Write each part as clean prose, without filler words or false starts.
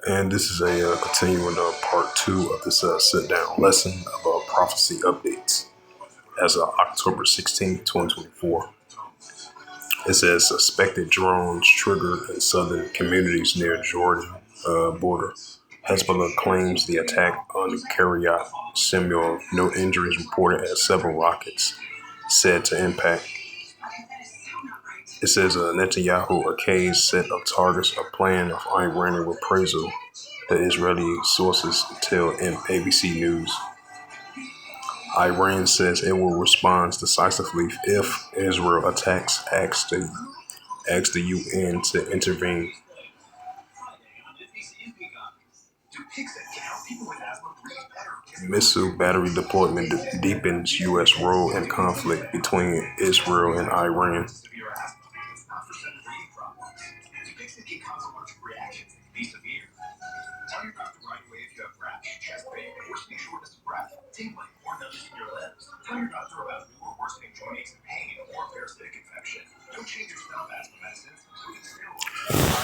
And this is a continuing part two of this sit-down lesson of prophecy updates as of October 16th, 2024. It says suspected drones triggered in southern communities near Jordan border. Hezbollah claims the attack on Kiryat Shimon. No injuries reported as several rockets said to impact. It says Netanyahu accused set of targets a plan of Iranian reprisal, the Israeli sources tell ABC News. Iran says it will respond decisively if Israel attacks, asks the UN to intervene. Missile battery deployment deepens U.S. role in conflict between Israel and Iran.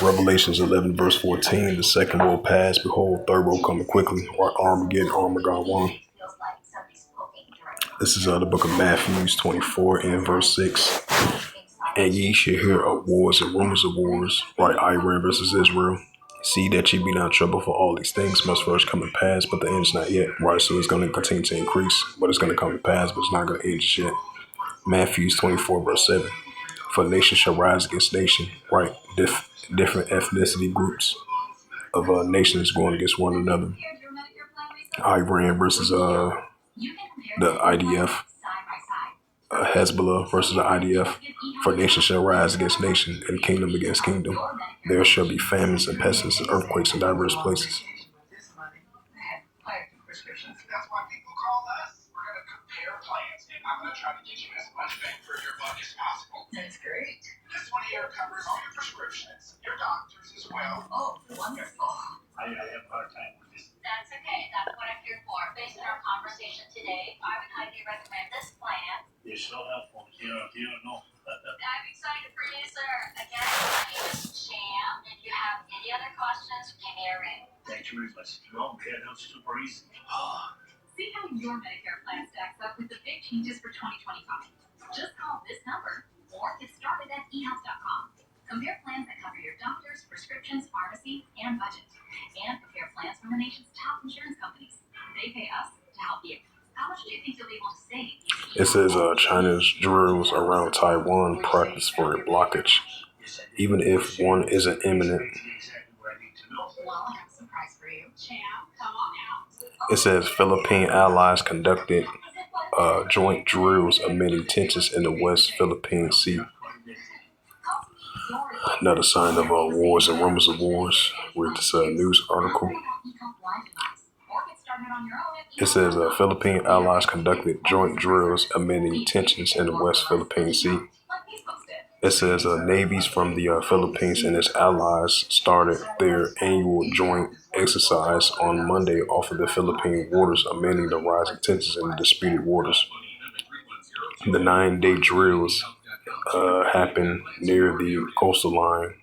Revelations 11 verse 14, the second will pass, behold, third will come quickly, or Armageddon, Armageddon. This is the book of Matthew 24 and verse 6. And ye shall hear of wars and rumors of wars, right? Iran versus Israel. See that ye be not troubled, for all these things must first come to pass, but the end is not yet, right? So it's going to continue to increase, but it's going to come to pass, but it's not going to end just yet. Matthew 24 verse 7. For nation shall rise against nation, right? Different ethnicity groups of nations going against one another. Iran versus the IDF. Hezbollah versus the IDF. For nation shall rise against nation, and kingdom against kingdom. There shall be famines and pestilence and earthquakes in diverse places. That's great. This one here covers all your prescriptions, your doctors as well. Oh, wonderful. I have a hard time with this. That's okay. That's what I'm here for. Based on our conversation today, I would highly recommend this plan. You're so helpful. You don't know. I'm excited for you, sir. Again, my name is Cham. If you have any other questions, give me a ring. Thank you very much. No, yeah, that was super easy. See how your Medicare plan stacks up with the big changes for 2025. Just call this number or get started at ehealth.com. Compare plans that cover your doctors, prescriptions, pharmacy, and budget. And compare plans from the nation's top insurance companies. They pay us to help you. How much do you think you'll be able to save? It says China's drills around Taiwan practice for a blockage, even if one isn't imminent. Well, I have a surprise for you. Cham, come on out. It says Philippine allies conducted joint drills amid tensions in the West Philippine Sea. Another sign of wars and rumors of wars. Read this news article. It says Philippine allies conducted joint drills amid tensions in the West Philippine Sea. It says navies from the Philippines and its allies started their annual joint exercise on Monday off of the Philippine waters, amiding the rising tensions in the disputed waters. The 9-day drills happened near the coastal line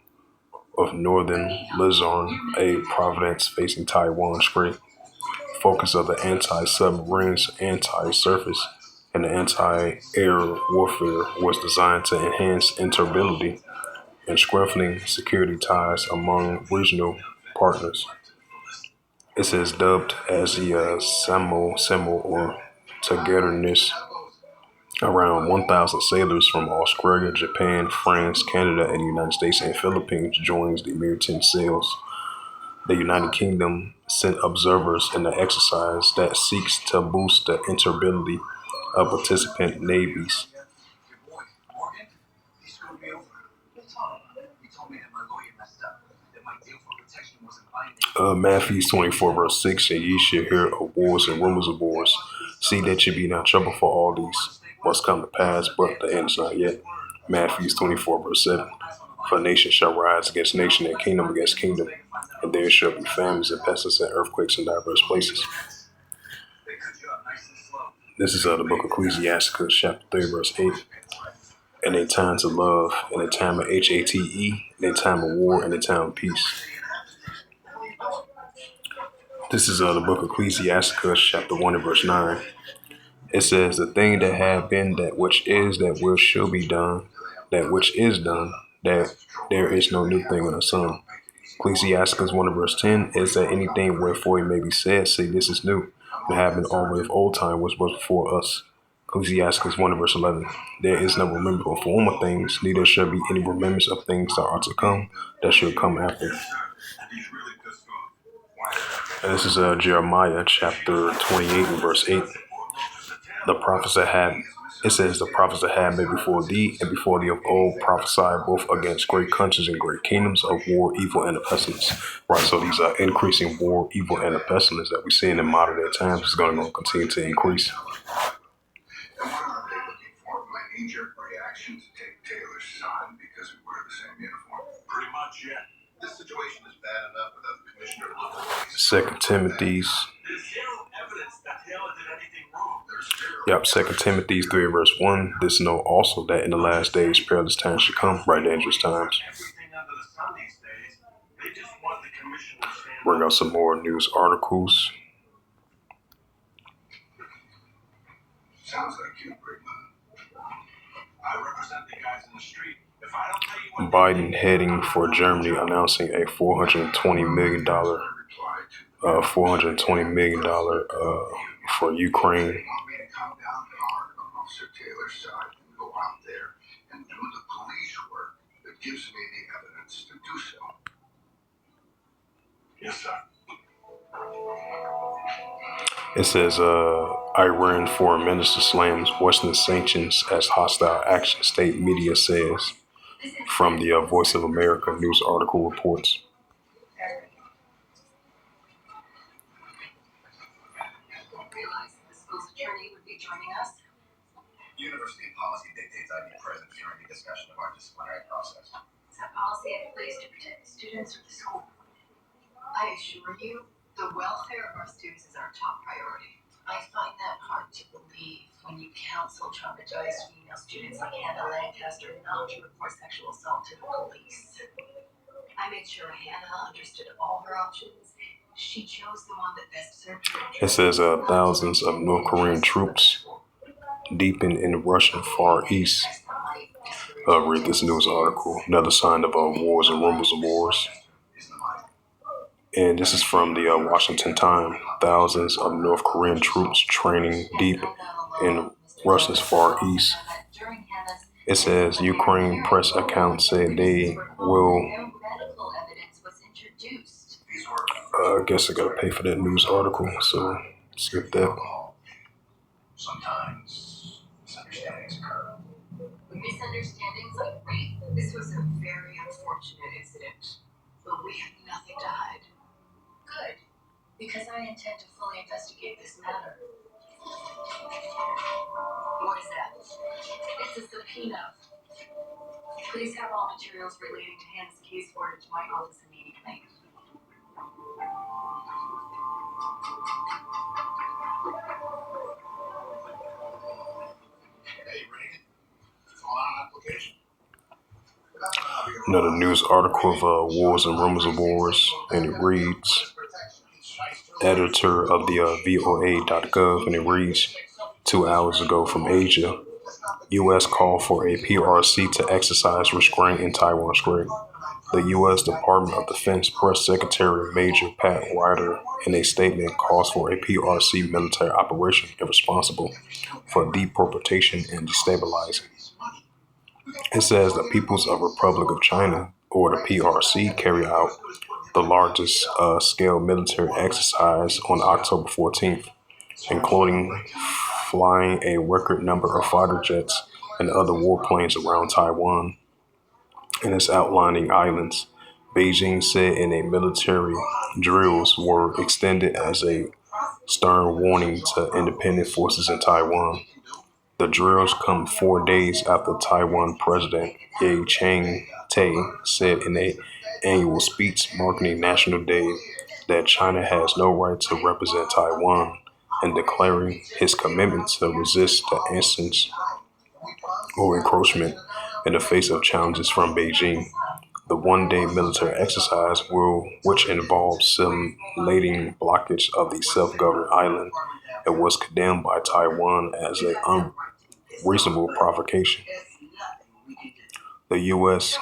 of northern Luzon, a province facing Taiwan Strait. Focus of the anti-submarines, anti-surface, and anti-air warfare was designed to enhance interoperability and strengthening security ties among regional partners. It says dubbed as the symbol or togetherness. Around 1,000 sailors from Australia, Japan, France, Canada, and the United States and Philippines joins the maritime sails. The United Kingdom sent observers in the exercise that seeks to boost the interoperability of participant navies. Matthew 24 verse 6, and ye shall hear of wars and rumors of wars. See that ye be not troubled, for all these must come to pass, but the end is not yet. Matthew 24 verse 7, for nation shall rise against nation and kingdom against kingdom, and there shall be famines and pestilence and earthquakes in diverse places. This is the book of Ecclesiasticus, chapter 3, verse 8. in a time to love, in a time of HATE, in a time of war, in a time of peace. This is the book of Ecclesiasticus, chapter 1 and verse 9. It says, the thing that had been, that which is, that which shall be done, that which is done, that there is no new thing in the sun. Ecclesiasticus 1 and verse 10 is that anything wherefore it may be said, say this is new, and have been already of old time, which was before us. Ecclesiasticus 1 and verse 11. There is no remembrance of former things, neither shall be any remembrance of things that are to come, that shall come after. And this is Jeremiah chapter 28 and verse 8. The prophets that had, it says, the prophets that had been before thee and before thee of old prophesied both against great countries and great kingdoms of war, evil, and a pestilence. Right, so these are increasing war, evil, and a pestilence that we see in the modern day times is going to continue to increase. And what are they looking for? My knee-jerk reaction to take Taylor's son because we wear the same uniform? Pretty much, yeah. This situation is bad enough without the commissioner looking at me. Second Timothy's. There's zero evidence that Taylor did anything wrong. Yep, 2 Timothy 3 verse 1. This know also that in the last days perilous times should come, right dangerous times. Bring out some more news articles. Sounds like you, Brickman. I represent the guys in the street. If I don't tell you what Biden heading for Germany, announcing a $420 million for Ukraine. they want me to come down hard on Officer Taylor's side and go out there and do the police work that gives me the evidence to do so. Yes, sir. It says Iran foreign minister slams Western sanctions as hostile action, state media says, from the Voice of America news article reports. University policy dictates I be present during the discussion of our disciplinary process. Is that policy in place to protect the students or the school? I assure you, the welfare of our students is our top priority. I find that hard to believe when you counsel traumatized female students like Hannah Lancaster not to report sexual assault to the police. I made sure Hannah understood all her options. She chose the one that best served her. It says thousands of North Korean troops deepen in the Russian Far East. Read this news article. Another sign of wars and rumors of wars. And this is from the Washington Times. Thousands of North Korean troops training deep in Russia's Far East. It says Ukraine press accounts say they will. I guess I gotta pay for that news article, so skip that. Sometimes misunderstandings occur. Misunderstandings like rape. This was a very unfortunate incident, but we have nothing to hide. Good, because I intend to fully investigate this matter. What is that? It's a subpoena. Please have all materials relating to Hannah's case forwarded to my office immediately. Hey, Reagan. Fill out an application. Another news article of wars and rumors of wars, and it reads, editor of the VOA.gov, and it reads, 2 hours ago from Asia, U.S. called for a PRC to exercise restraint in Taiwan Strait. The U.S. Department of Defense Press Secretary Major Pat Ryder, in a statement, calls for a PRC military operation responsible for deportation and destabilizing. It says the People's Republic of China, or the PRC, carried out the largest scale military exercise on October 14th, including flying a record number of fighter jets and other warplanes around Taiwan and its outlying islands. Beijing said in a military drills were extended as a stern warning to independent forces in Taiwan. The drills come 4 days after Taiwan President Ye Chang-te said in an annual speech marking National Day that China has no right to represent Taiwan and declaring his commitment to resist the instance or encroachment in the face of challenges from Beijing. The one-day military exercise, which involved simulating blockage of the self-governing island, and was condemned by Taiwan as an unreasonable provocation. The U.S.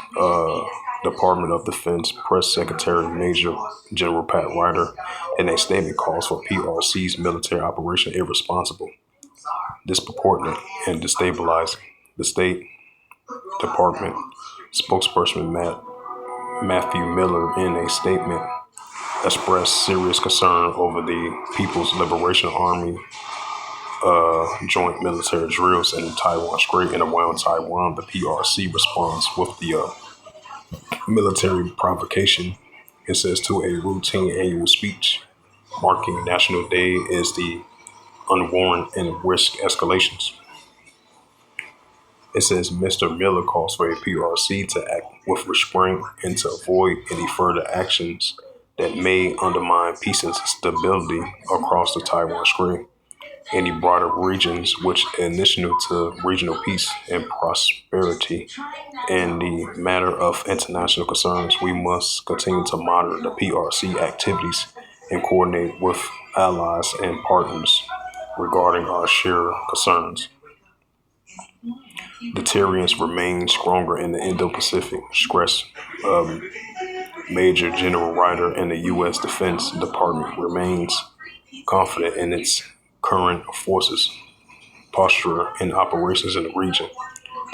Department of Defense Press Secretary Major General Pat Ryder, in a statement, calls for PRC's military operation irresponsible, disproportionate, and destabilizing. The State Department spokesperson Matthew Miller, in a statement, expressed serious concern over the People's Liberation Army joint military drills in Taiwan Strait and around Taiwan. The PRC responds with the military provocation. It says to a routine annual speech marking National Day is the unwarranted and risk escalations. It says Mr. Miller calls for a PRC to act with restraint and to avoid any further actions that may undermine peace and stability across the Taiwan Strait, any broader regions which initial to regional peace and prosperity. In the matter of international concerns, we must continue to monitor the PRC activities and coordinate with allies and partners regarding our shared concerns. Deterrence remains stronger in the Indo-Pacific, stressed Major General Ryder, and the U.S. Defense Department remains confident in its current forces, posture, and operations in the region.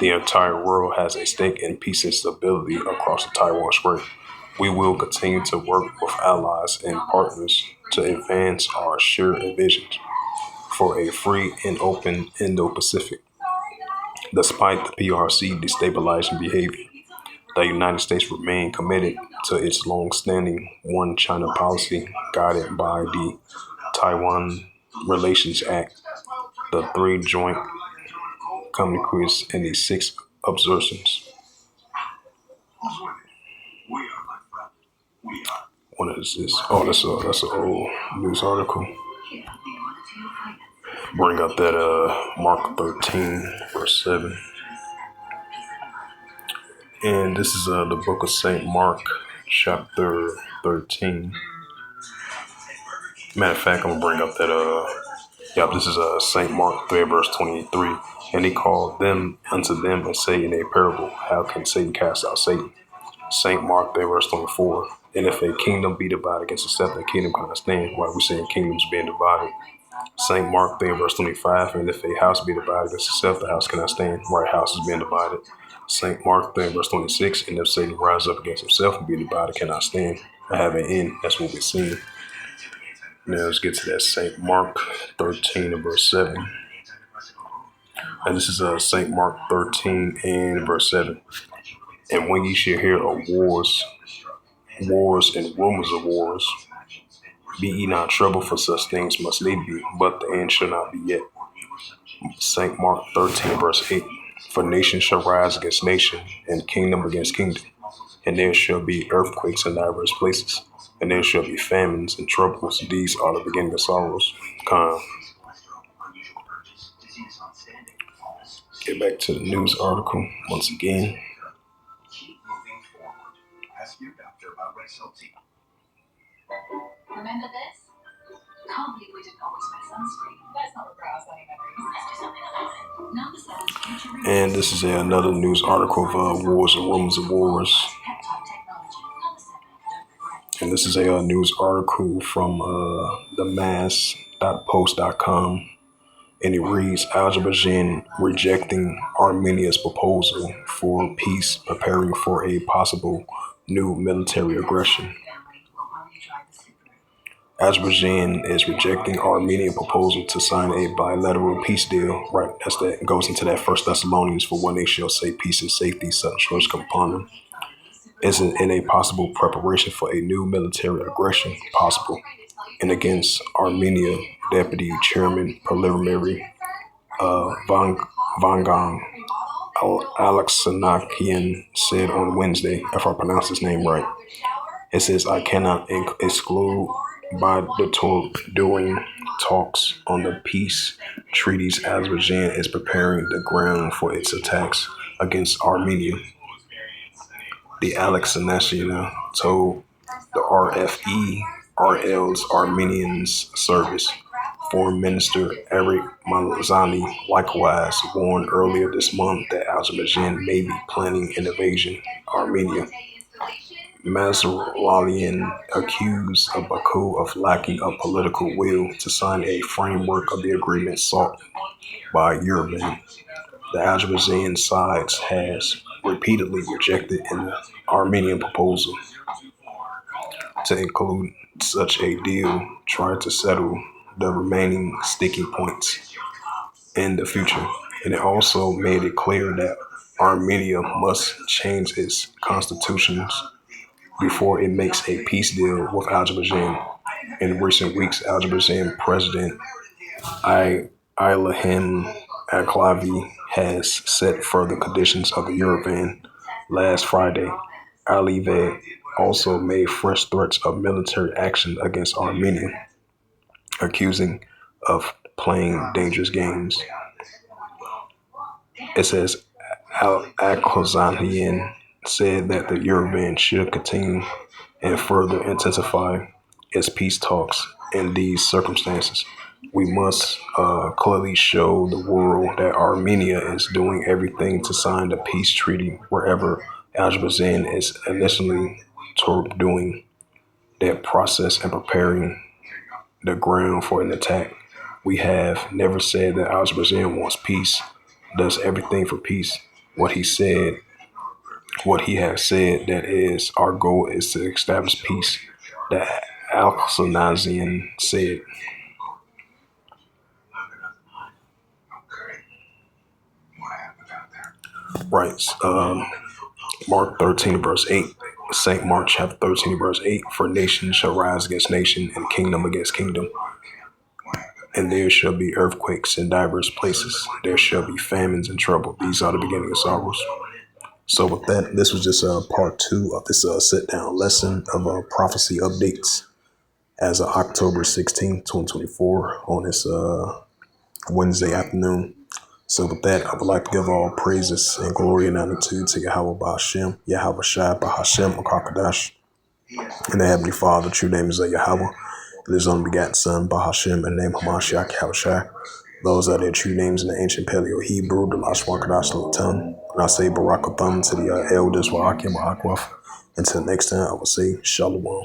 The entire world has a stake in peace and stability across the Taiwan Strait. We will continue to work with allies and partners to advance our shared visions for a free and open Indo-Pacific. Despite the PRC destabilizing behavior, the United States remain committed to its long-standing One China policy guided by the Taiwan Relations Act, the 3 joint communiques, and the 6 observations. What is this? Oh, that's an old news article. Bring up that Mark 13, verse 7. And this is the book of St. Mark, chapter 13. Matter of fact, I'm going to bring up that, this is St. Mark 3, verse 23. And he called them unto them and say in a parable, how can Satan cast out Satan? St. Mark 3, verse 24. And if a kingdom be divided against itself, the kingdom cannot stand. Why we saying kingdoms being divided? St. Mark 3, verse 25. And if a house be divided against itself, the house cannot stand. Right, house is being divided. St. Mark 3, verse 26. And if Satan rise up against himself and be divided, cannot stand. I have an end. That's what we're seeing. Now let's get to that St. Mark 13 and verse 7. And this is St. Mark 13 and verse 7. And when ye shall hear of wars and rumors of wars, be ye not troubled, for such things must need be, but the end shall not be yet. St. Mark 13 verse 8. For nation shall rise against nation, and kingdom against kingdom, and there shall be earthquakes in diverse places, and there shall be famines and troubles. These are the beginning of sorrows. Come. Get back to the news article once again. Remember this? Can't believe we didn't always wear sunscreen. Let's not regress any memories. Let's do something about it. Number 7, future. And this is another news article of wars and rumors of wars. And this is a news article from the mass.post.com. And it reads, Azerbaijan rejecting Armenia's proposal for peace, preparing for a possible new military aggression. Azerbaijan is rejecting Armenian proposal to sign a bilateral peace deal. Right, that goes into that First Thessalonians, for when they shall say peace and safety, such first component. Is in a possible preparation for a new military aggression possible. And against Armenia, Deputy Chairman Preliminary Vangang Alexanakian said on Wednesday, if I pronounce his name right. It says, I cannot exclude by during talks on the peace treaties, Azerbaijan is preparing the ground for its attacks against Armenia. The Alex Sanashina told the RFE RL's Armenians Service. Foreign Minister Eric Malazani likewise warned earlier this month that Azerbaijan may be planning an invasion of Armenia. Mazaralian accused of Baku of lacking a political will to sign a framework of the agreement sought by Yerevan. The Azerbaijan side has repeatedly rejected an Armenian proposal to include such a deal, trying to settle the remaining sticky points in the future. And it also made it clear that Armenia must change its constitutions before it makes a peace deal with Azerbaijan. In recent weeks, Azerbaijan President Ilham Aliyev has set further conditions of the Yerevan. Last Friday, Aliyev also made fresh threats of military action against Armenia, accusing of playing dangerous games. It says Al-Akhazanian said that the Yerevan should continue and further intensify its peace talks in these circumstances. We must clearly show the world that Armenia is doing everything to sign the peace treaty wherever Azerbaijan is initially toward doing that process and preparing the ground for an attack. We have never said that Azerbaijan wants peace, does everything for peace. What he has said that is our goal is to establish peace. That Al-Sanazian said. Right. Mark 13 verse 8. St. Mark chapter 13 verse 8. For nation shall rise against nation and kingdom against kingdom. And there shall be earthquakes in diverse places. There shall be famines and trouble. These are the beginning of sorrows. So with that, this was just part 2 of this sit-down lesson of prophecy updates as of October 16th, 2024 on this Wednesday afternoon. So with that, I would like to give all praises and glory and honor to Yahweh Ba'Hashem, Yahweh Shai Ba'Hashem, Akakadash. And the Heavenly Father, true name is Yahweh. And his only begotten Son, Ba'Hashem, and name Hamashiach Yahweh Shai. Those are their true names in the ancient Paleo Hebrew, the Lashwan Kadash Latam. And I say Barakatham to the elders, Wa'akim, Wa'akwaf. Until next time, I will say Shalom.